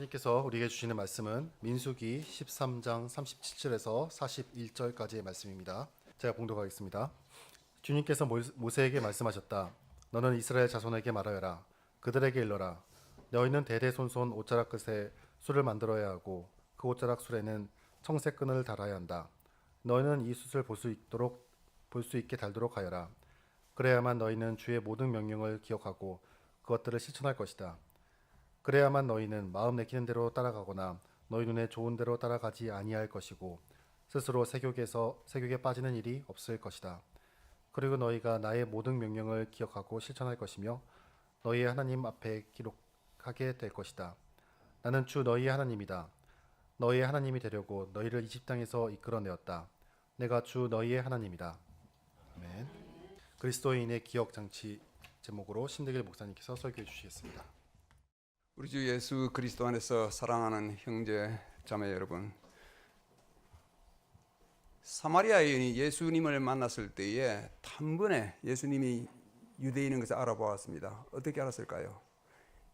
하나님께서 우리에게 주시는 말씀은 민수기 13장 37절에서 41절까지의 말씀입니다. 제가 봉독하겠습니다. 주님께서 모세에게 말씀하셨다. 너는 이스라엘 자손에게 말하여라. 그들에게 일러라. 너희는 대대손손 옷자락 끝에 술을 만들어야 하고 그 옷자락 술에는 청색 끈을 달아야 한다. 너희는 이 숯을 볼 수 있게 달도록 하여라. 그래야만 너희는 주의 모든 명령을 기억하고 그것들을 실천할 것이다. 그래야만 너희는 마음 내키는 대로 따라가거나 너희 눈에 좋은 대로 따라가지 아니할 것이고 스스로 세욕에 빠지는 일이 없을 것이다. 그리고 너희가 나의 모든 명령을 기억하고 실천할 것이며 너희의 하나님 앞에 기록하게 될 것이다. 나는 주 너희의 하나님이다. 너희의 하나님이 되려고 너희를 이집 땅에서 이끌어내었다. 내가 주 너희의 하나님이다. 아멘. 그리스도인의 기억 장치 제목으로 신득일 목사님께서 설교해 주시겠습니다. 우리 주 예수 그리스도 안에서 사랑하는 형제 자매 여러분, 사마리아 여인이 예수님을 만났을 때에 단번에 예수님이 유대인인 것을 알아보았습니다. 어떻게 알았을까요?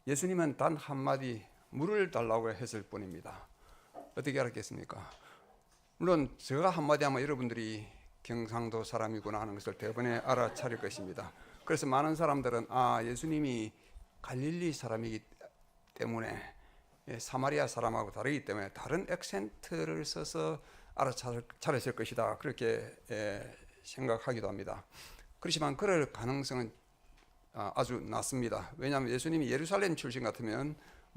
예수님은 단 한마디 물을 달라고 했을 뿐입니다. 어떻게 알았겠습니까? 물론 제가 한마디 하면 여러분들이 경상도 사람이구나 하는 것을 대번에 알아차릴 것입니다. 그래서 많은 사람들은 예수님이 갈릴리 사람이기 때문에 사마리아 사람하고 다르기 때문에 다른 액센트를 써서 알아차렸을 것이다, 그렇게 생각하기도 합니다. 그렇지만 그럴 가능성은 아주 낮습니다. 왜냐하면 예수님이 예루살렘 출신 같으면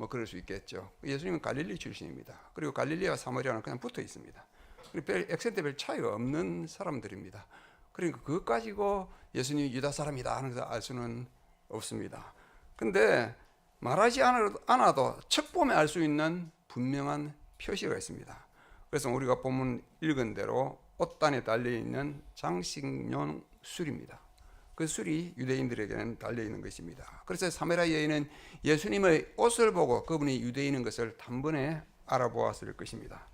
그럴 수 있겠죠. 예수님은 갈릴리 출신입니다. 그리고 갈릴리와 사마리아는 그냥 붙어 있습니다. 그리고 액센트 별 차이가 없는 사람들입니다. 그러니까 그것 가지고 예수님이 유다 사람이다 하는 것을 알 수는 없습니다. 근데 말하지 않아도 척 보면 알 수 있는 분명한 표시가 있습니다. 그래서 우리가 본문 읽은 대로 옷단에 달려있는 장식용 술입니다. 그 술이 유대인들에게는 달려있는 것입니다. 그래서 사마리아 여인은 예수님의 옷을 보고 그분이 유대인인 것을 단번에 알아보았을 것입니다.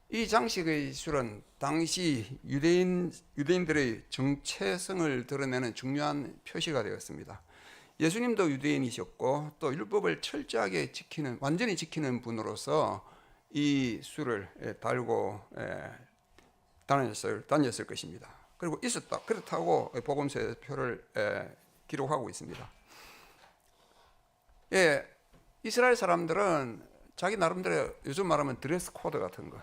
이 장식의 술은 당시 유대인들의 정체성을 드러내는 중요한 표시가 되었습니다. 예수님도 유대인이셨고 또 율법을 철저하게 완전히 지키는 분으로서 이 술을 달고 다녔을 것입니다. 그리고 있었다, 그렇다고 복음서의 표를 기록하고 있습니다. 이스라엘 사람들은 자기 나름대로 요즘 말하면 드레스 코드 같은 거,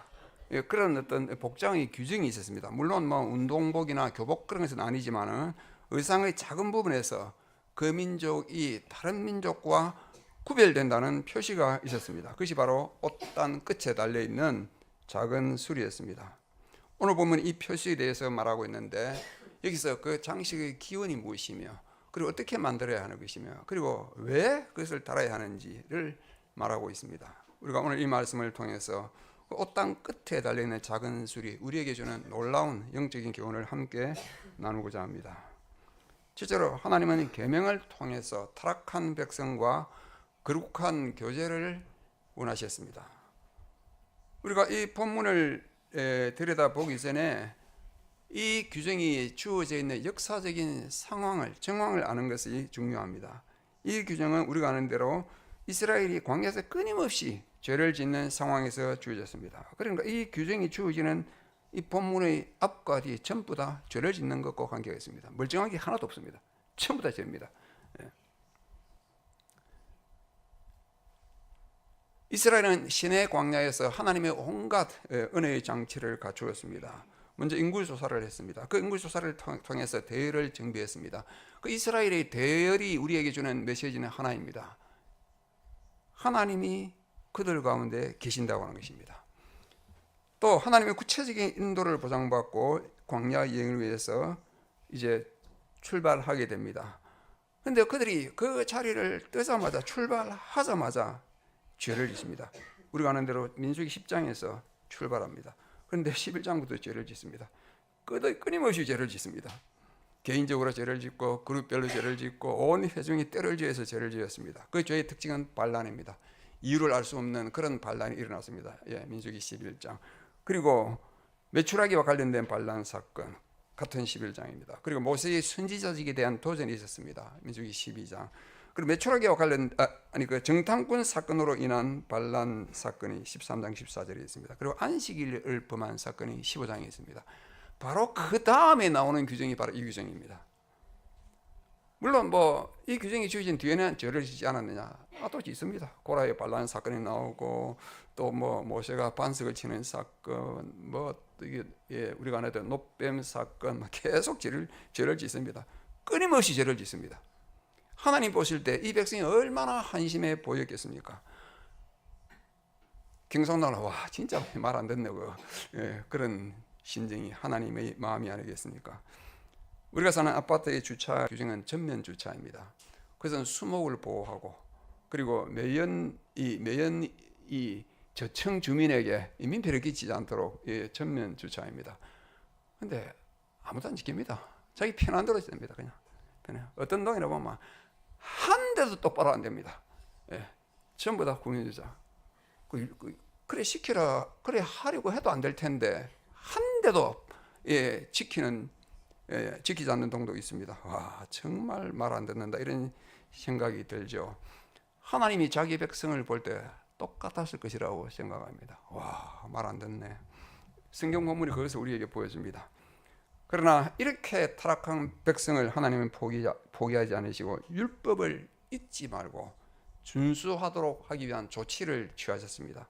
그런 어떤 복장의 규정이 있었습니다. 물론 운동복이나 교복 그런 것은 아니지만은 의상의 작은 부분에서 그 민족이 다른 민족과 구별된다는 표시가 있었습니다. 그것이 바로 옷단 끝에 달려있는 작은 술이었습니다. 오늘 보면 이 표시에 대해서 말하고 있는데 여기서 그 장식의 기원이 무엇이며 그리고 어떻게 만들어야 하는 것이며 그리고 왜 그것을 달아야 하는지를 말하고 있습니다. 우리가 오늘 이 말씀을 통해서 그 옷단 끝에 달려있는 작은 술이 우리에게 주는 놀라운 영적인 교훈을 함께 나누고자 합니다. 실제로 하나님은 계명을 통해서 타락한 백성과 거룩한 교제를 원하셨습니다. 우리가 이 본문을 들여다보기 전에 이 규정이 주어져 있는 역사적인 정황을 아는 것이 중요합니다. 이 규정은 우리가 아는 대로 이스라엘이 광야에서 끊임없이 죄를 짓는 상황에서 주어졌습니다. 그러니까 이 규정이 주어지는 이 본문의 앞과 뒤 전부 다 죄를 짓는 것과 관계가 있습니다. 멀쩡한 게 하나도 없습니다. 전부 다 죄입니다. 이스라엘은 시내 광야에서 하나님의 온갖 은혜의 장치를 갖추었습니다. 먼저 인구조사를 했습니다. 그 인구조사를 통해서 대열을 정비했습니다. 그 이스라엘의 대열이 우리에게 주는 메시지는 하나입니다. 하나님이 그들 가운데 계신다고 하는 것입니다. 또 하나님의 구체적인 인도를 보장받고 광야 여행을 위해서 이제 출발하게 됩니다. 그런데 그들이 그 자리를 뜨자마자 출발하자마자 죄를 짓습니다. 우리가 아는 대로 민수기 10장에서 출발합니다. 그런데 11장부터 죄를 짓습니다. 끊임없이 죄를 짓습니다. 개인적으로 죄를 짓고 그룹별로 죄를 짓고 온 회중이 때를 지어서 죄를 지었습니다. 그 죄의 특징은 반란입니다. 이유를 알 수 없는 그런 반란이 일어났습니다. 민수기 11장. 그리고 메추라기와 관련된 반란 사건 같은 11장입니다. 그리고 모세의 선지자직에 대한 도전이 있었습니다. 민수기 12장. 그리고 매출하기와 관련 그 정탐꾼 사건으로 인한 반란 사건이 13장 14절에 있습니다. 그리고 안식일을 범한 사건이 15장에 있습니다. 바로 그 다음에 나오는 규정이 바로 이 규정입니다. 물론 뭐 이 규정이 주어진 뒤에는 죄를 짓지 않았느냐? 또 짓습니다. 고라의 반란 사건이 나오고 또 뭐 모세가 반석을 치는 사건, 뭐 이게 우리가 안 해도 노뱀 사건, 계속 죄를 짓습니다. 끊임없이 죄를 짓습니다. 하나님 보실 때 이 백성이 얼마나 한심해 보였겠습니까? 경상도는 와 진짜 말 안 듣네 그런 심정이 하나님의 마음이 아니겠습니까? 우리가 사는 아파트의 주차 규정은 전면 주차입니다. 그것은 수목을 보호하고 그리고 매연이 저층 주민에게 민폐를 끼치지 않도록 전면 주차입니다. 근데 아무도 안 지킵니다. 자기 편한 대로 됩니다. 그냥 어떤 동이나 보면 한 대도 똑바로 안 됩니다. 전부 다 국민주자. 그래 시키라 그래 하려고 해도 안 될 텐데 한 대도 지키지 않는 동도 있습니다. 와 정말 말 안 듣는다 이런 생각이 들죠. 하나님이 자기 백성을 볼 때 똑같았을 것이라고 생각합니다. 와 말 안 듣네. 성경 본문이 그것을 우리에게 보여줍니다. 그러나 이렇게 타락한 백성을 하나님은 포기하지 않으시고 율법을 잊지 말고 준수하도록 하기 위한 조치를 취하셨습니다.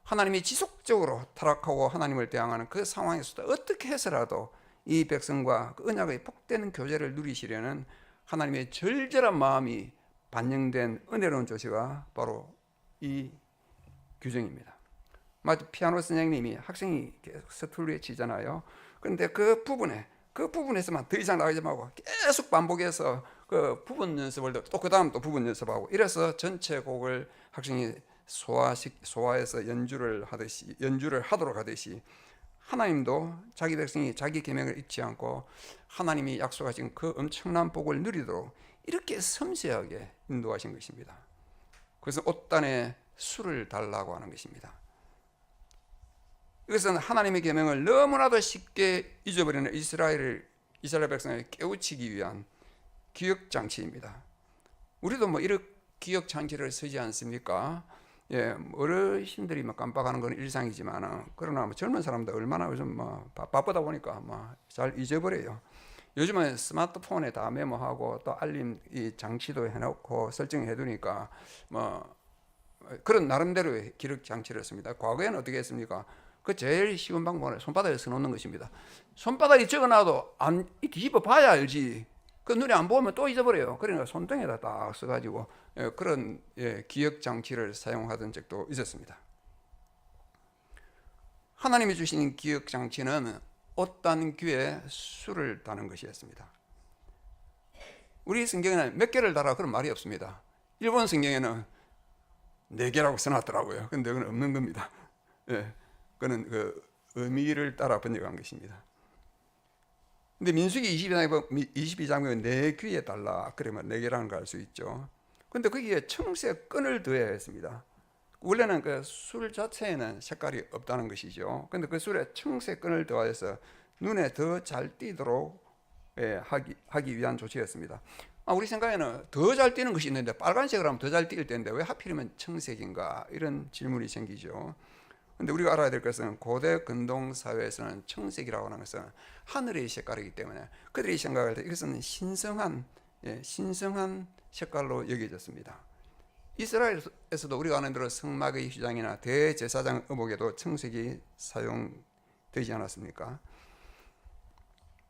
하나님이 지속적으로 타락하고 하나님을 대항하는 그 상황에서도 어떻게 해서라도 이 백성과 그 언약의 복되는 교제를 누리시려는 하나님의 절절한 마음이 반영된 은혜로운 조치가 바로 이 규정입니다. 마치 피아노 선생님이 학생이 계속 서툴게 치잖아요. 그런데 그 부분에서만 더 이상 나가지 말고 계속 반복해서 그 부분 연습을 또 그 다음 또 부분 연습하고 이래서 전체 곡을 학생이 소화해서 연주를 하도록 하듯이 하나님도 자기 백성이 자기 계명을 잊지 않고 하나님이 약속하신 그 엄청난 복을 누리도록 이렇게 섬세하게 인도하신 것입니다. 그래서 옷단에 술을 달라고 하는 것입니다. 이것은 하나님의 계명을 너무나도 쉽게 잊어버리는 이스라엘 백성을 깨우치기 위한 기억장치입니다. 우리도 뭐 이런 기억장치를 쓰지 않습니까? 어르신들이 막 깜빡하는 건 일상이지만 그러나 젊은 사람들 얼마나 요즘 바쁘다 보니까 잘 잊어버려요. 요즘은 스마트폰에 다 메모하고 또 알림 이 장치도 해놓고 설정해두니까 그런 나름대로의 기록 장치를 했습니다. 과거에는 어떻게 했습니까? 그 제일 쉬운 방법은 손바닥에 써놓는 것입니다. 손바닥에 적어놔도 뒤집어 봐야 알지. 그 눈에 안 보면 또 잊어버려요. 그러니까 손등에다 딱 써가지고 그런 기억 장치를 사용하던 적도 있었습니다. 하나님이 주신 기억 장치는 옷단 귀에 술을 다는 것이었습니다. 우리 성경에는 몇 개를 달아 그런 말이 없습니다. 일본 성경에는 4개라고 써놨더라고요. 근데 그건 없는 겁니다. 그는 그 의미를 따라 번역한 것입니다. 근데 민수기 22장 보면 내 귀에 달라 그러면 4개라는 걸 알 수 있죠. 근데 거기에 청색 끈을 더해야 했습니다. 원래는 그 술 자체에는 색깔이 없다는 것이죠. 근데 그 술에 청색 끈을 더해서 눈에 더 잘 띄도록 하기 위한 조치였습니다. 우리 생각에는 더 잘 띄는 것이 있는데 빨간색을 하면 더 잘 띄일 텐데 왜 하필이면 청색인가 이런 질문이 생기죠. 근데 우리가 알아야 될 것은 고대 근동 사회에서는 청색이라고 하는 것은 하늘의 색깔이기 때문에 그들이 생각할 때 이것은 신성한 색깔로 여겨졌습니다. 이스라엘에서도 우리가 아는 대로 성막의 휘장이나 대제사장 의복에도 청색이 사용되지 않았습니까?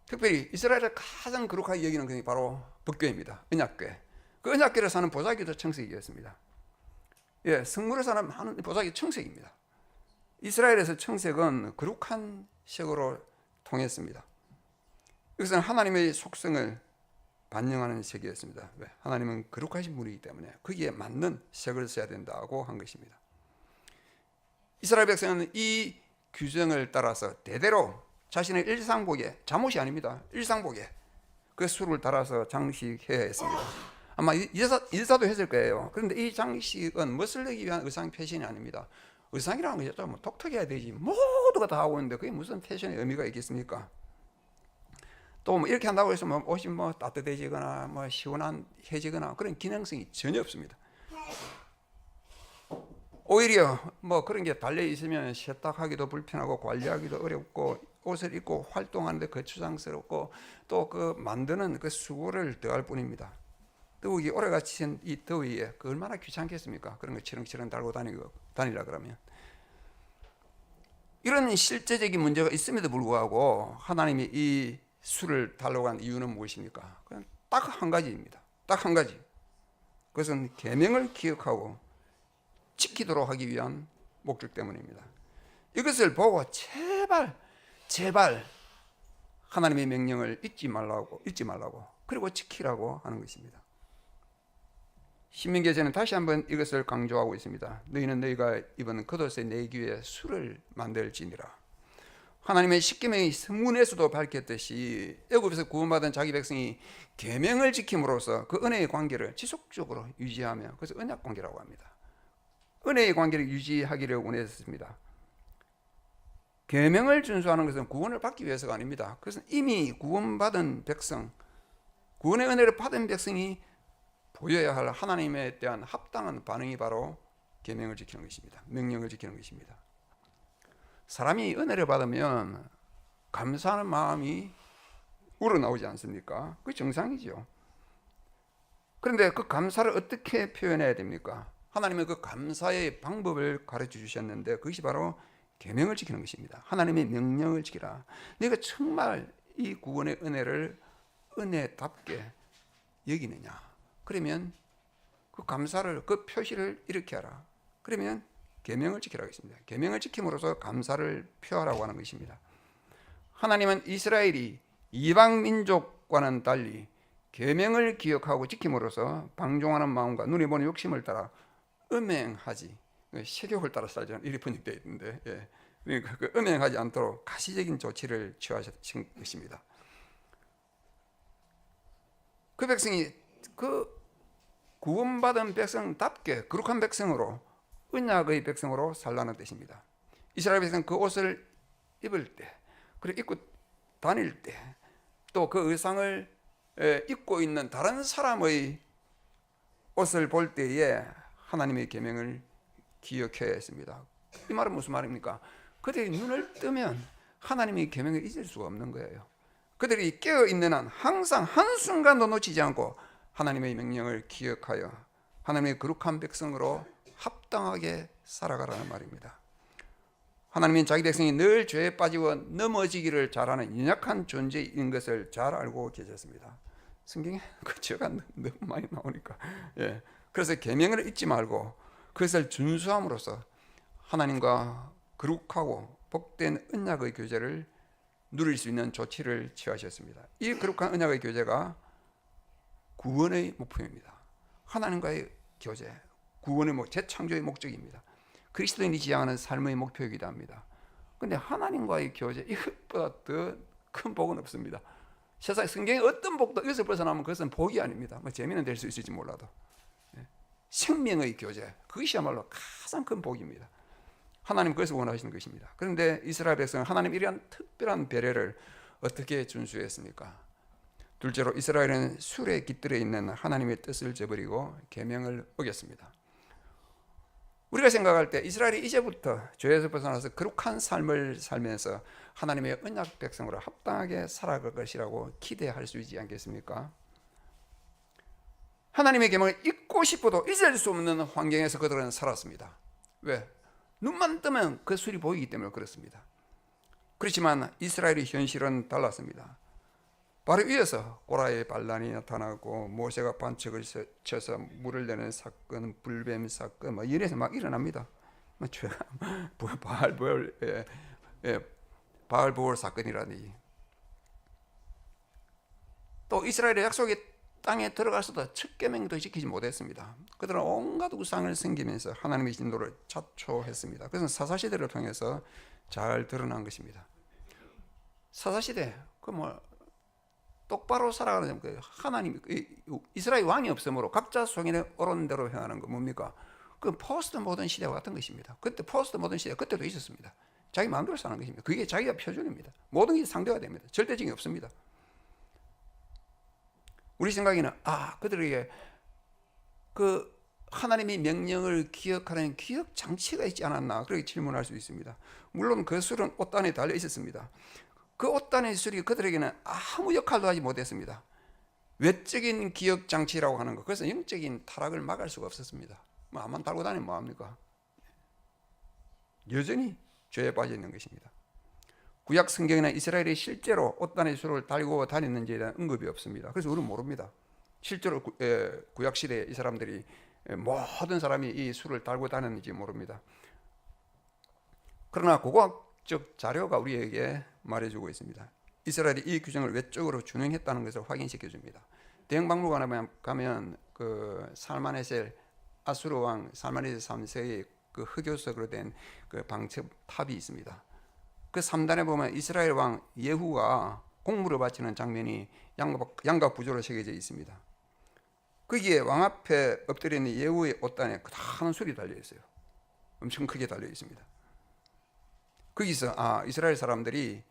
특별히 이스라엘을 가장 거룩하게 여기는 것이 바로 법궤입니다. 언약궤. 그 언약궤를 사는 보자기도 청색이었습니다. 성물에 사는 많은 보자기 청색입니다. 이스라엘에서 청색은 거룩한 색으로 통했습니다. 이것은 하나님의 속성을 반영하는 색이었습니다. 왜? 하나님은 거룩하신 분이기 때문에 거기에 맞는 색을 써야 된다고 한 것입니다. 이스라엘 백성은 이 규정을 따라서 대대로 자신의 일상복에, 잠옷이 아닙니다. 일상복에 그 술을 달아서 장식해야 했습니다. 아마 인사도 했을 거예요. 그런데 이 장식은 멋을 내기 위한 의상 패션이 아닙니다. 의상이라는 것이 좀 독특해야 되지 모두가 다 하고 있는데 그게 무슨 패션의 의미가 있겠습니까? 또 뭐 이렇게 한다고 해서 뭐 옷이 뭐 따뜻해지거나 뭐 시원해지거나 그런 기능성이 전혀 없습니다. 오히려 뭐 그런 게 달려 있으면 세탁하기도 불편하고 관리하기도 어렵고 옷을 입고 활동하는데 거추장스럽고 또 그 만드는 그 수고를 더할 뿐입니다. 더욱이 오래같이 이 더위에 그 얼마나 귀찮겠습니까? 그런 거 치렁치렁 달고 다니라 그러면. 이런 실제적인 문제가 있음에도 불구하고 하나님이 이 술을 달라고 한 이유는 무엇입니까? 그냥 딱 한 가지입니다. 딱 한 가지. 그것은 계명을 기억하고 지키도록 하기 위한 목적 때문입니다. 이것을 보고 제발 하나님의 명령을 잊지 말라고 그리고 지키라고 하는 것입니다. 신명기에서는 다시 한번 이것을 강조하고 있습니다. 너희는 너희가 입은 겉옷의 내 귀에 술을 만들지니라. 하나님의 십계명의 서문에서도 밝혔듯이 애굽에서 구원받은 자기 백성이 계명을 지킴으로써 그 은혜의 관계를 지속적으로 유지하며 그래서 언약 관계라고 합니다. 은혜의 관계를 유지하기를 원했습니다. 계명을 준수하는 것은 구원을 받기 위해서가 아닙니다. 그것은 이미 구원받은 백성, 구원의 은혜를 받은 백성이 보여야 할 하나님에 대한 합당한 반응이 바로 계명을 지키는 것입니다. 명령을 지키는 것입니다. 사람이 은혜를 받으면 감사하는 마음이 우러나오지 않습니까? 그게 정상이죠. 그런데 그 감사를 어떻게 표현해야 됩니까? 하나님의 그 감사의 방법을 가르쳐 주셨는데 그것이 바로 계명을 지키는 것입니다. 하나님의 명령을 지키라. 네가 정말 이 구원의 은혜를 은혜답게 여기느냐? 그러면 그 감사를 그 표시를 이렇게 하라. 그러면 계명을 지키라고 했습니다. 계명을 지킴으로써 감사를 표하라고 하는 것입니다. 하나님은 이스라엘이 이방 민족과는 달리 계명을 기억하고 지킴으로써 방종하는 마음과 눈에 보는 욕심을 따라 음행하지, 식욕을 따라 살지 않는, 이렇게 번역되어 있는데, 그 음행하지 않도록 가시적인 조치를 취하신 것입니다. 그 백성이 그 구원받은 백성답게 거룩한 백성으로, 언약의 백성으로 살라는 뜻입니다. 이스라엘 백성은 그 옷을 입을 때, 그리고 입고 다닐 때, 또 그 의상을 입고 있는 다른 사람의 옷을 볼 때에 하나님의 계명을 기억해야 했습니다. 이 말은 무슨 말입니까? 그들이 눈을 뜨면 하나님의 계명을 잊을 수가 없는 거예요. 그들이 깨어있는 한 항상 한순간도 놓치지 않고 하나님의 명령을 기억하여 하나님의 거룩한 백성으로 합당하게 살아가라는 말입니다. 하나님은 자기 백성이 늘 죄에 빠지고 넘어지기를 잘하는 연약한 존재인 것을 잘 알고 계셨습니다. 성경에 그 죄가 너무 많이 나오니까. 그래서 계명을 잊지 말고 그것을 준수함으로써 하나님과 거룩하고 복된 언약의 교제를 누릴 수 있는 조치를 취하셨습니다. 이 거룩한 언약의 교제가 구원의 목표입니다. 하나님과의 교제, 구원의 재창조의 목적입니다. 그리스도인이 지향하는 삶의 목표이기도 합니다. 그런데 하나님과의 교제, 이것보다 더 큰 복은 없습니다. 세상 성경의 어떤 복도 이것을 벗어나면 그것은 복이 아닙니다. 뭐 재미는 될 수 있을지 몰라도 생명의 교제, 그것이야말로 가장 큰 복입니다. 하나님 그것을 원하시는 것입니다. 그런데 이스라엘 백성은 하나님 이러한 특별한 배려를 어떻게 준수했습니까? 둘째로 이스라엘은 술에 깃들어 있는 하나님의 뜻을 저버리고 계명을 어겼습니다. 우리가 생각할 때 이스라엘이 이제부터 죄에서 벗어나서 거룩한 삶을 살면서 하나님의 언약 백성으로 합당하게 살아갈 것이라고 기대할 수 있지 않겠습니까? 하나님의 계명을 잊고 싶어도 잊을 수 없는 환경에서 그들은 살았습니다. 왜? 눈만 뜨면 그 술이 보이기 때문에 그렇습니다. 그렇지만 이스라엘의 현실은 달랐습니다. 바로 위에서 고라의 반란이 나타나고 모세가 반칙을 쳐서 물을 내는 사건, 불뱀 사건, 이래서 막 일어납니다. 죄가 바알보올 사건이라니. 또 이스라엘의 약속의 땅에 들어가서도 첫 계명도 지키지 못했습니다. 그들은 온갖 우상을 섬기면서 하나님의 진도를 자초했습니다. 그것은 사사시대를 통해서 잘 드러난 것입니다. 사사시대 똑바로 살아가는 하나님, 이스라엘 왕이 없으므로 각자 소견에 옳은 대로 행하는 거 뭡니까? 그 포스트 모던 시대와 같은 것입니다. 그때 포스트 모던 시대 그때도 있었습니다. 자기 마음대로 사는 것입니다. 그게 자기가 표준입니다. 모든 게 상대가 됩니다. 절대적이 없습니다. 우리 생각에는 그들에게 그 하나님의 명령을 기억하는 기억 장치가 있지 않았나 그렇게 질문할 수 있습니다. 물론 그 술은 옷단에 달려 있었습니다. 그 옷단의 술이 그들에게는 아무 역할도 하지 못했습니다. 외적인 기억 장치라고 하는 것, 그래서 영적인 타락을 막을 수가 없었습니다. 암만 달고 다니면 뭐합니까? 여전히 죄에 빠져 있는 것입니다. 구약 성경에는 이스라엘이 실제로 옷단의 술을 달고 다녔는지에 대한 언급이 없습니다. 그래서 우리는 모릅니다. 실제로 구약 시대에 이 사람들이 모든 사람이 이 술을 달고 다녔는지 모릅니다. 그러나 고고학적 자료가 우리에게 말해주고 있습니다. 이스라엘이 이 규정을 외적으로 준행했다는 것을 확인시켜 줍니다. 대형박물관에 가면 그 살마네셀 아수르 왕 살마네셀 3세의 그 흑요석으로 된 그 방첩탑이 있습니다. 그 3단에 보면 이스라엘 왕 예후가 공물을 바치는 장면이 양각 구조로 새겨져 있습니다. 거기에 왕 앞에 엎드려 있는 예후의 옷단에 크다란 술이 달려 있어요. 엄청 크게 달려 있습니다. 거기서 이스라엘 사람들이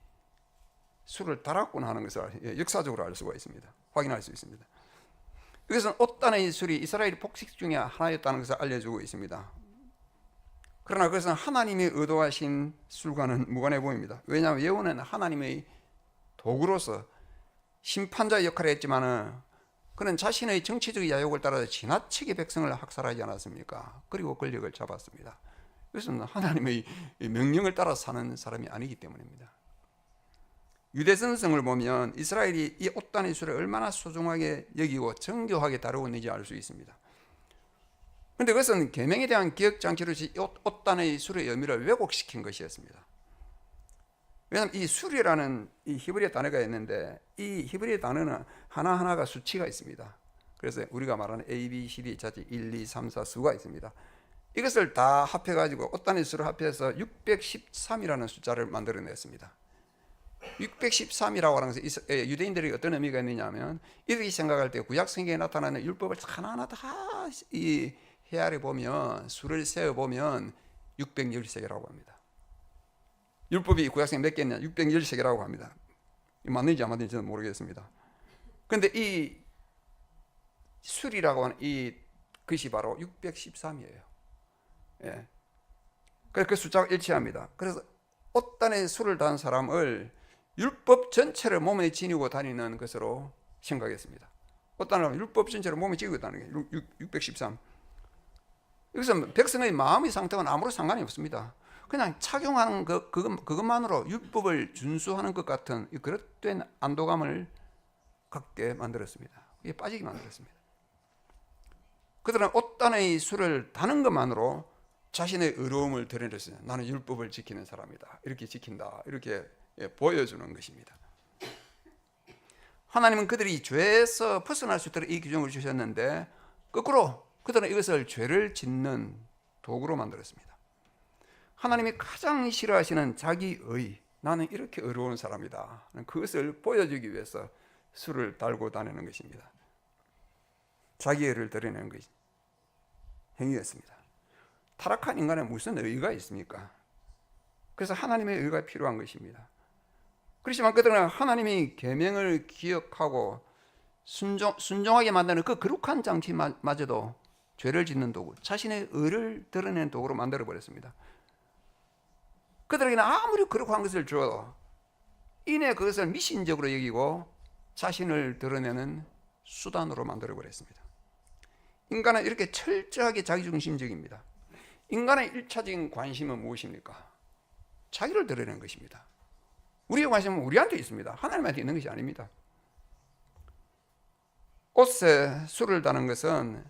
술을 달았구나 하는 것을 역사적으로 알 수가 있습니다. 확인할 수 있습니다. 이것은 옷단의 술이 이스라엘 복식 중에 하나였다는 것을 알려주고 있습니다. 그러나 그것은 하나님이 의도하신 술과는 무관해 보입니다. 왜냐하면 예후는 하나님의 도구로서 심판자의 역할을 했지만은 그는 자신의 정치적 야욕을 따라서 지나치게 백성을 학살하지 않았습니까? 그리고 권력을 잡았습니다. 이것은 하나님의 명령을 따라 사는 사람이 아니기 때문입니다. 유대 전승을 보면 이스라엘이 이 옷단의 술을 얼마나 소중하게 여기고 정교하게 다루고 있는지 알 수 있습니다. 그런데 그것은 계명에 대한 기억 장치로서 옷단의 술의 의미를 왜곡시킨 것이었습니다. 왜냐하면 이 술이라는 이 히브리 단어가 있는데 이 히브리 단어는 하나하나가 수치가 있습니다. 그래서 우리가 말하는 A, B, C, D 자체 1, 2, 3, 4 수가 있습니다. 이것을 다 합해가지고 옷단의 수를 합해서 613이라는 숫자를 만들어냈습니다. 613이라고 하는 것은 유대인들이 어떤 의미가 있느냐면 이들이 생각할 때 구약 성경에 나타나는 율법을 하나하나 다 헤아려 보면 수를 세어 보면 613개라고 합니다. 율법이 구약 성경에 몇 개냐? 613개라고 합니다. 맞는지 안 맞는지 저는 모르겠습니다. 그런데 이 술이라고 하는 이 것이 바로 613이에요. 예. 그래서 그 숫자가 일치합니다. 그래서 옷단에 술을 단 사람을 율법 전체를 몸에 지니고 다니는 것으로 생각했습니다. 옷단을 하면 율법 전체를 몸에 지니고 다니는 게 613. 여기서 백성의 마음의 상태와는 아무런 상관이 없습니다. 그냥 착용하는 그것만으로 율법을 준수하는 것 같은 그릇된 안도감을 갖게 만들었습니다. 이게 빠지게 만들었습니다. 그들은 옷단의 술을 다는 것만으로 자신의 의로움을 드러냈어요. 나는 율법을 지키는 사람이다. 이렇게 지킨다. 이렇게 보여주는 것입니다. 하나님은 그들이 죄에서 벗어날 수 있도록 이 규정을 주셨는데 거꾸로 그들은 이것을 죄를 짓는 도구로 만들었습니다. 하나님이 가장 싫어하시는 자기의, 나는 이렇게 의로운 사람이다, 그것을 보여주기 위해서 술을 달고 다니는 것입니다. 자기의를 드러내는 것이 행위였습니다. 타락한 인간에 무슨 의의가 있습니까? 그래서 하나님의 의의가 필요한 것입니다. 그렇지만 그들은 하나님의 계명을 기억하고 순종하게 만드는 그 거룩한 장치마저도 죄를 짓는 도구, 자신의 의를 드러내는 도구로 만들어버렸습니다. 그들에게는 아무리 거룩한 것을 줘도 이내 그것을 미신적으로 여기고 자신을 드러내는 수단으로 만들어버렸습니다. 인간은 이렇게 철저하게 자기중심적입니다. 인간의 1차적인 관심은 무엇입니까? 자기를 드러내는 것입니다. 우리의 관심은 우리한테 있습니다. 하나님한테 있는 것이 아닙니다. 옷에 술을 다는 것은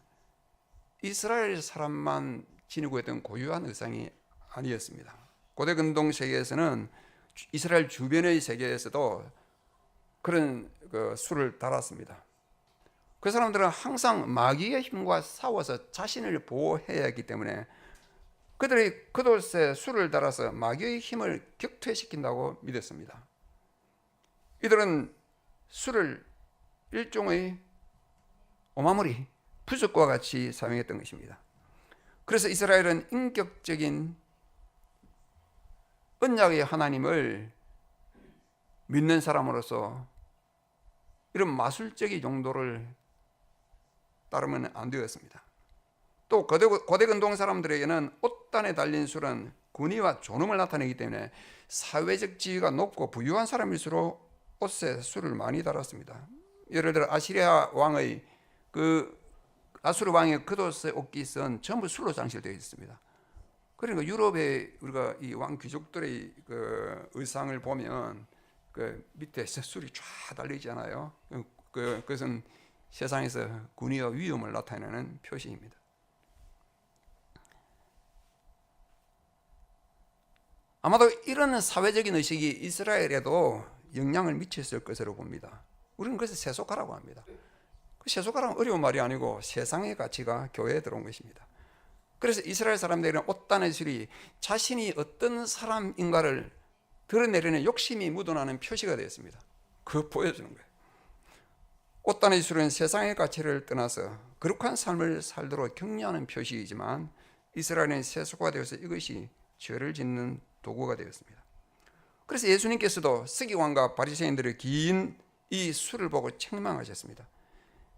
이스라엘 사람만 지니고 있던 고유한 의상이 아니었습니다. 고대 근동 세계에서는 이스라엘 주변의 세계에서도 그런 술을 달았습니다. 그 사람들은 항상 마귀의 힘과 싸워서 자신을 보호해야 하기 때문에 그들이 겉옷에 술을 달아서 마귀의 힘을 격퇴시킨다고 믿었습니다. 이들은 술을 일종의 오마무리, 부적과 같이 사용했던 것입니다. 그래서 이스라엘은 인격적인 언약의 하나님을 믿는 사람으로서 이런 마술적인 용도를 따르면 안 되었습니다. 또 고대 근동 사람들에게는 옷단에 달린 술은 군의와 존엄을 나타내기 때문에 사회적 지위가 높고 부유한 사람일수록 옷에 술을 많이 달았습니다. 예를 들어 아시리아 왕의 아수르 왕의 겉옷의 옷깃은 전부 술로 장식되어 있습니다. 그러니까 유럽의 우리가 이 왕 귀족들의 그 의상을 보면 그 밑에 술이 쫙 달리지 않아요. 그것은 세상에서 군의와 위엄을 나타내는 표시입니다. 아마도 이런 사회적인 의식이 이스라엘에도 영향을 미쳤을 것으로 봅니다. 우리는 그래서 세속화라고 합니다. 그 세속화란 어려운 말이 아니고 세상의 가치가 교회에 들어온 것입니다. 그래서 이스라엘 사람들에게는 옷단의 술이 자신이 어떤 사람인가를 드러내려는 욕심이 묻어나는 표시가 되었습니다. 그거 보여주는 거예요. 옷단의 술은 세상의 가치를 떠나서 거룩한 삶을 살도록 격려하는 표시이지만 이스라엘은 세속화되어서 이것이 죄를 짓는 도구가 되었습니다. 그래서 예수님께서도 서기관과 바리새인들의 긴 이 술을 보고 책망하셨습니다.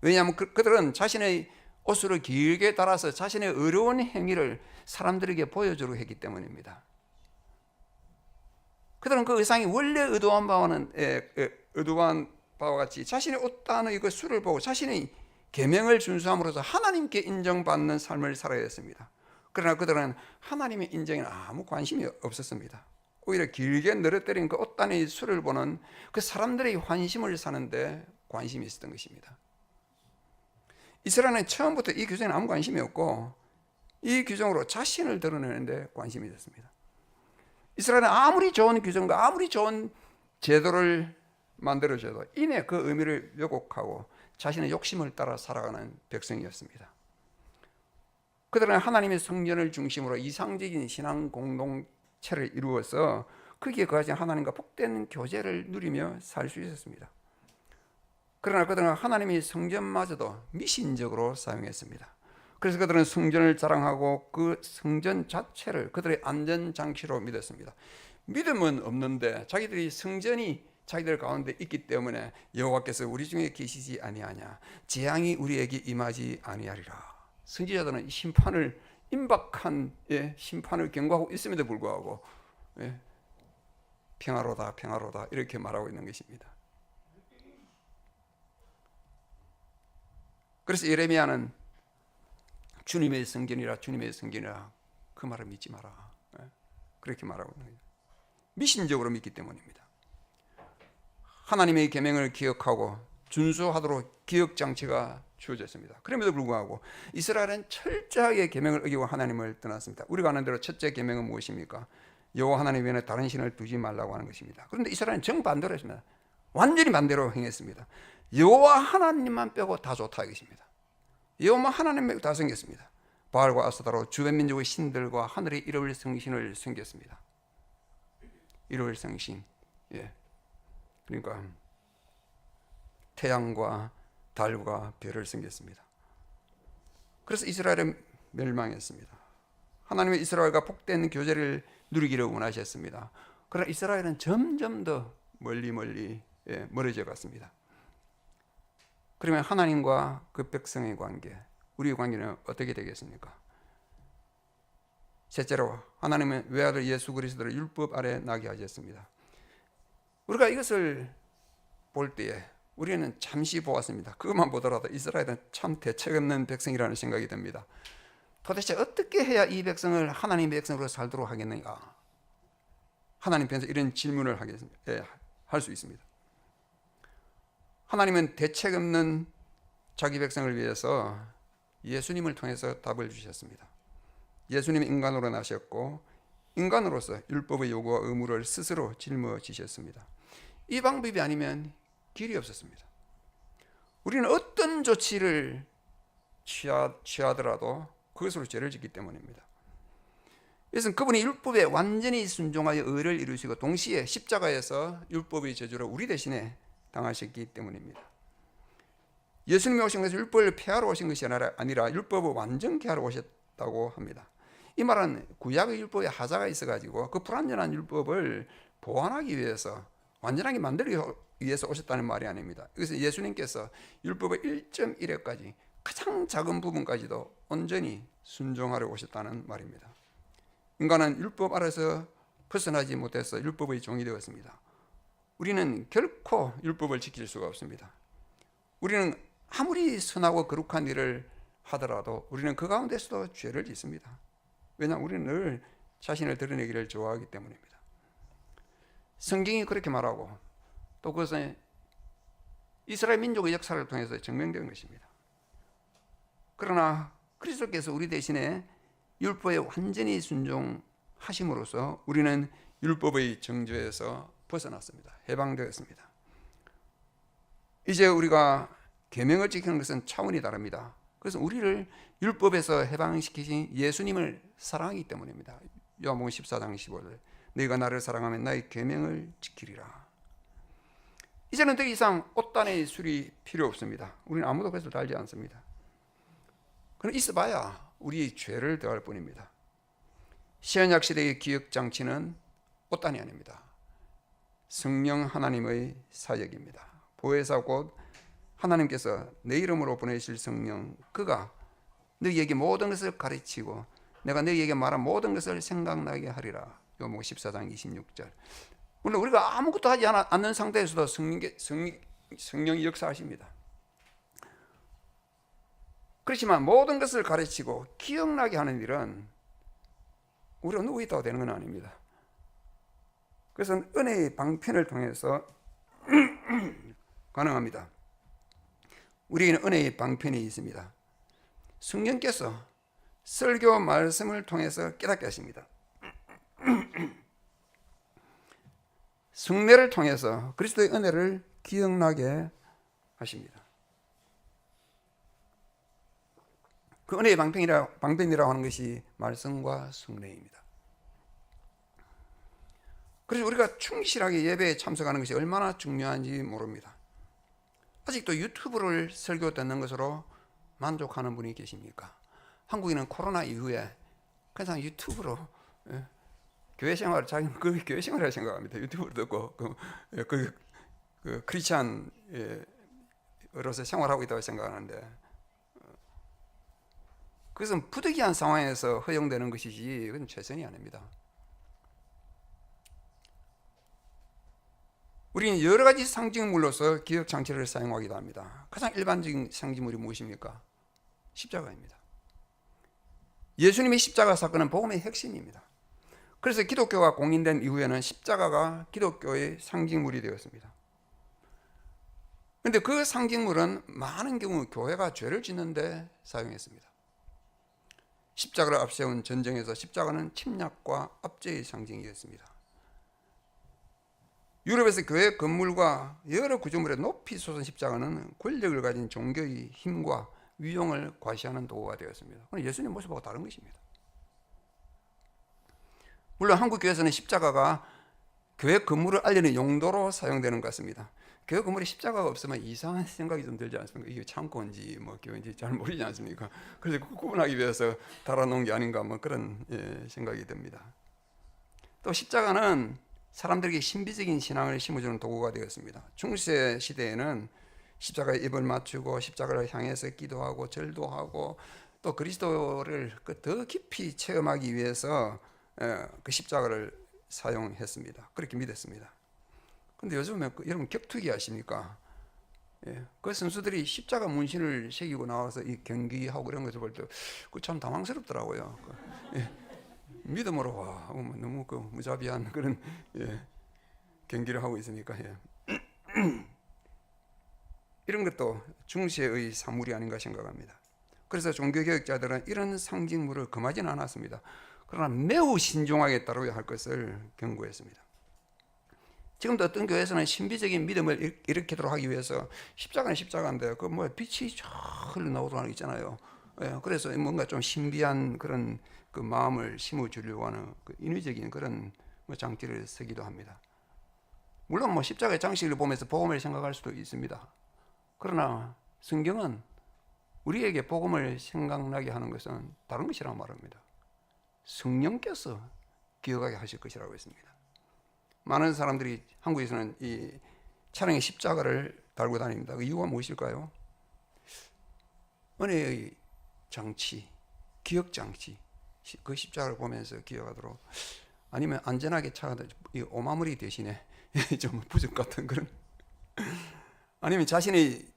왜냐하면 그들은 자신의 옷을 길게 달아서 자신의 어려운 행위를 사람들에게 보여주려고 했기 때문입니다. 그들은 그 의상이 원래 의도한 바와 같이 자신의 옷단의 그 술을 보고 자신의 계명을 준수함으로써 하나님께 인정받는 삶을 살아야 했습니다. 그러나 그들은 하나님의 인정에 아무 관심이 없었습니다. 오히려 길게 늘어뜨린 그 옷단의 술을 보는 그 사람들의 환심을 사는데 관심이 있었던 것입니다. 이스라엘은 처음부터 이 규정에 아무 관심이 없고 이 규정으로 자신을 드러내는데 관심이 있었습니다. 이스라엘은 아무리 좋은 규정과 아무리 좋은 제도를 만들어줘도 이내 그 의미를 왜곡하고 자신의 욕심을 따라 살아가는 백성이었습니다. 그들은 하나님의 성전을 중심으로 이상적인 신앙 공동체를 이루어서 거기에 거하신 하나님과 복된 교제를 누리며 살 수 있었습니다. 그러나 그들은 하나님의 성전마저도 미신적으로 사용했습니다. 그래서 그들은 성전을 자랑하고 그 성전 자체를 그들의 안전장치로 믿었습니다. 믿음은 없는데 자기들이 성전이 자기들 가운데 있기 때문에 여호와께서 우리 중에 계시지 아니하냐, 재앙이 우리에게 임하지 아니하리라. 선지자들은 심판을 임박한 심판을 경고하고 있음에도 불구하고 평화로다 평화로다 이렇게 말하고 있는 것입니다. 그래서 예레미야는 주님의 성전이라 주님의 성전이라 그 말을 믿지 마라 그렇게 말하고 있는 거예요. 미신적으로 믿기 때문입니다. 하나님의 계명을 기억하고 준수하도록 기억장치가 주어졌습니다. 그럼에도 불구하고 이스라엘은 철저하게 계명을 어기고 하나님을 떠났습니다. 우리가 아는 대로 첫째 계명은 무엇입니까? 여호와 하나님 외에는 다른 신을 두지 말라고 하는 것입니다. 그런데 이스라엘은 정반대로 했습니다. 완전히 반대로 행했습니다. 여호와 하나님만 빼고 다 좋다 이것입니다. 여호와 하나님 빼고 다 섬겼습니다. 바알과 아스타로 주변 민족의 신들과 하늘의 일월 성신을 섬겼습니다. 일월 성신, 그러니까 태양과 달과 별을 섬겼습니다. 그래서 이스라엘은 멸망했습니다. 하나님의 이스라엘과 복된 교제를 누리기를 원하셨습니다. 그러나 이스라엘은 점점 더 멀리 멀어져 갔습니다. 그러면 하나님과 그 백성의 관계, 우리의 관계는 어떻게 되겠습니까? 셋째로 하나님은 외아들 예수 그리스도를 율법 아래 나게 하셨습니다. 우리가 이것을 볼 때에 우리는 잠시 보았습니다. 그것만 보더라도 이스라엘은 참 대책 없는 백성이라는 생각이 듭니다. 도대체 어떻게 해야 이 백성을 하나님의 백성으로 살도록 하겠는가? 하나님 편에서 이런 질문을 할 수 있습니다. 하나님은 대책 없는 자기 백성을 위해서 예수님을 통해서 답을 주셨습니다. 예수님이 인간으로 나셨고 인간으로서 율법의 요구와 의무를 스스로 짊어지셨습니다. 이 방법이 아니면 길이 없었습니다. 우리는 어떤 조치를 취하더라도 그것으로 죄를 짓기 때문입니다. 그래서 그분이 율법에 완전히 순종하여 의를 이루시고 동시에 십자가에서 율법의 저주를 우리 대신에 당하셨기 때문입니다. 예수님이 오신 것은 율법을 폐하러 오신 것이 아니라 율법을 완전케 하러 오셨다고 합니다. 이 말은 구약의 율법에 하자가 있어가지고 그 불완전한 율법을 보완하기 위해서 완전하게 만들기 위해서 오셨다는 말이 아닙니다. 그래서 예수님께서 율법의 1.1회까지 가장 작은 부분까지도 온전히 순종하려 오셨다는 말입니다. 인간은 율법 아래서 벗어나지 못해서 율법의 종이 되었습니다. 우리는 결코 율법을 지킬 수가 없습니다. 우리는 아무리 선하고 거룩한 일을 하더라도 우리는 그 가운데서도 죄를 짓습니다. 왜냐하면 우리는 늘 자신을 드러내기를 좋아하기 때문입니다. 성경이 그렇게 말하고 또 그것은 이스라엘 민족의 역사를 통해서 증명된 것입니다. 그러나 그리스도께서 우리 대신에 율법에 완전히 순종하심으로써 우리는 율법의 정죄에서 벗어났습니다. 해방되었습니다. 이제 우리가 계명을 지키는 것은 차원이 다릅니다. 그래서 우리를 율법에서 해방시키신 예수님을 사랑하기 때문입니다. 요한복음 14장 15절 너희가 나를 사랑하면 나의 계명을 지키리라. 이제는 더 이상 옷단의 술이 필요 없습니다. 우리는 아무도 그것을 달지 않습니다. 그럼 있어봐야 우리 죄를 더할 뿐입니다. 신약 시대의 기억장치는 옷단이 아닙니다. 성령 하나님의 사역입니다. 보혜사 곧 하나님께서 내 이름으로 보내실 성령, 그가 너희에게 모든 것을 가르치고 내가 너희에게 말한 모든 것을 생각나게 하리라. 요한복음 14장 26절. 물론 우리가 아무것도 하지 않는 상태에서도 성령이 역사하십니다. 그렇지만 모든 것을 가르치고 기억나게 하는 일은 우리가 누구 있다고 되는 건 아닙니다. 그래서 은혜의 방편을 통해서 가능합니다. 우리에게는 은혜의 방편이 있습니다. 성령께서 설교 말씀을 통해서 깨닫게 하십니다. 성례를 통해서 그리스도의 은혜를 기억나게 하십니다. 그 은혜의 방편이라고 하는 것이 말씀과 성례입니다. 그래서 우리가 충실하게 예배에 참석하는 것이 얼마나 중요한지 모릅니다. 아직도 유튜브를 설교 듣는 것으로 만족하는 분이 계십니까? 한국인은 코로나 이후에 그냥 유튜브로 교회 생활을 자기는 그 교회 생활을 생각합니다. 유튜브를 듣고 그 크리스찬으로서 생활하고 있다고 생각하는데 그것은 부득이한 상황에서 허용되는 것이지 그건 최선이 아닙니다. 우리는 여러 가지 상징물로서 기억 장치를 사용하기도 합니다. 가장 일반적인 상징물이 무엇입니까? 십자가입니다. 예수님의 십자가 사건은 복음의 핵심입니다. 그래서 기독교가 공인된 이후에는 십자가가 기독교의 상징물이 되었습니다. 그런데 그 상징물은 많은 경우 교회가 죄를 짓는데 사용했습니다. 십자가를 앞세운 전쟁에서 십자가는 침략과 압제의 상징이었습니다. 유럽에서 교회 건물과 여러 구조물에 높이 솟은 십자가는 권력을 가진 종교의 힘과 위용을 과시하는 도구가 되었습니다. 예수님 모습하고 다른 것입니다. 물론 한국 교회에서는 십자가가 교회 건물을 알리는 용도로 사용되는 것 같습니다. 교회 건물에 십자가가 없으면 이상한 생각이 좀 들지 않습니까? 이게 창고인지 뭐 교회인지 잘 모르지 않습니까? 그래서 구분하기 위해서 달아놓은 게 아닌가 뭐 그런 생각이 듭니다. 또 십자가는 사람들에게 신비적인 신앙을 심어주는 도구가 되었습니다. 중세 시대에는 십자가에 입을 맞추고 십자가를 향해서 기도하고 절도 하고 또 그리스도를 더 깊이 체험하기 위해서 그 십자가를 사용했습니다. 그렇게 믿었습니다. 그런데 요즘에 여러분 격투기 아십니까? 그 선수들이 십자가 문신을 새기고 나와서 이 경기하고 이런 것을 볼 때 참 당황스럽더라고요. 믿음으로 와 너무 그 무자비한 그런 경기를 하고 있으니까 이런 것도 중세의 산물이 아닌가 생각합니다. 그래서 종교개혁자들은 이런 상징물을 금하지는 않았습니다. 그러나 매우 신중하게 다뤄야 할 것을 경고했습니다. 지금도 어떤 교회에서는 신비적인 믿음을 일으키도록 하기 위해서 십자가는 십자가인데 그 뭐 빛이 쫙 흘러나오도록 하는 게 있잖아요. 그래서 뭔가 좀 신비한 그런 그 마음을 심어주려고 하는 그 인위적인 그런 뭐 장치를 쓰기도 합니다. 물론 뭐 십자가의 장식을 보면서 복음을 생각할 수도 있습니다. 그러나 성경은 우리에게 복음을 생각나게 하는 것은 다른 것이라고 말합니다. 성령께서 기억하게 하실 것이라고 했습니다. 많은 사람들이 한국에서는 이 차량에 십자가를 달고 다닙니다. 그 이유가 무엇일까요? 은혜의 장치, 기억 장치, 그 십자가를 보면서 기억하도록, 아니면 안전하게 차가 이 오마무리 대신에 좀 부적 같은 그런, 아니면 자신의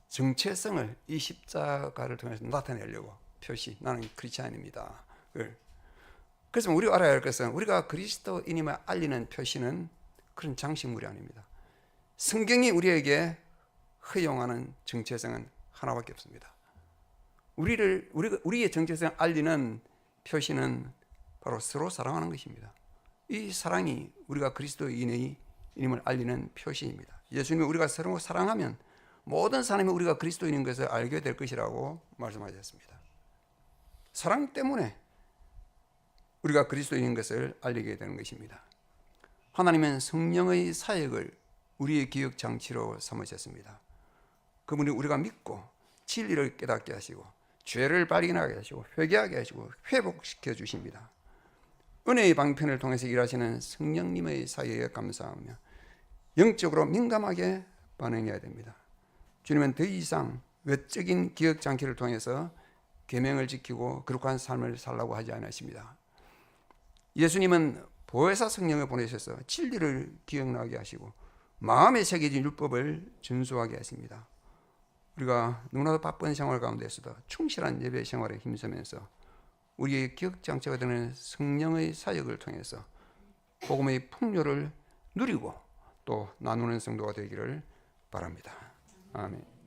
정체성을 이 십자가를 통해서 나타내려고 표시, 나는 크리스찬입니다. 그래서 우리가 알아야 할 것은, 우리가 그리스도인임을 알리는 표시는 그런 장식물이 아닙니다. 성경이 우리에게 허용하는 정체성은 하나밖에 없습니다. 우리의 정체성을 알리는 표시는 바로 서로 사랑하는 것입니다. 이 사랑이 우리가 그리스도인임을 알리는 표시입니다. 예수님이 우리가 서로 사랑하면 모든 사람이 우리가 그리스도인인 것을 알게 될 것이라고 말씀하셨습니다. 사랑 때문에 우리가 그리스도인인 것을 알리게 되는 것입니다. 하나님은 성령의 사역을 우리의 기억 장치로 삼으셨습니다. 그분이 우리가 믿고 진리를 깨닫게 하시고 죄를 발견하게 하시고 회개하게 하시고 회복시켜 주십니다. 은혜의 방편을 통해서 일하시는 성령님의 사역에 감사하며 영적으로 민감하게 반응해야 됩니다. 주님은 더 이상 외적인 기억 장치를 통해서 계명을 지키고 거룩한 삶을 살라고 하지 않으십니다. 예수님은 보혜사 성령을 보내셔서 진리를 기억나게 하시고 마음에 새겨진 율법을 준수하게 하십니다. 우리가 너무나도 바쁜 생활 가운데서도 충실한 예배 생활에 힘쓰면서 우리의 기억 장치가 되는 성령의 사역을 통해서 복음의 풍요를 누리고 또 나누는 성도가 되기를 바랍니다. 아멘.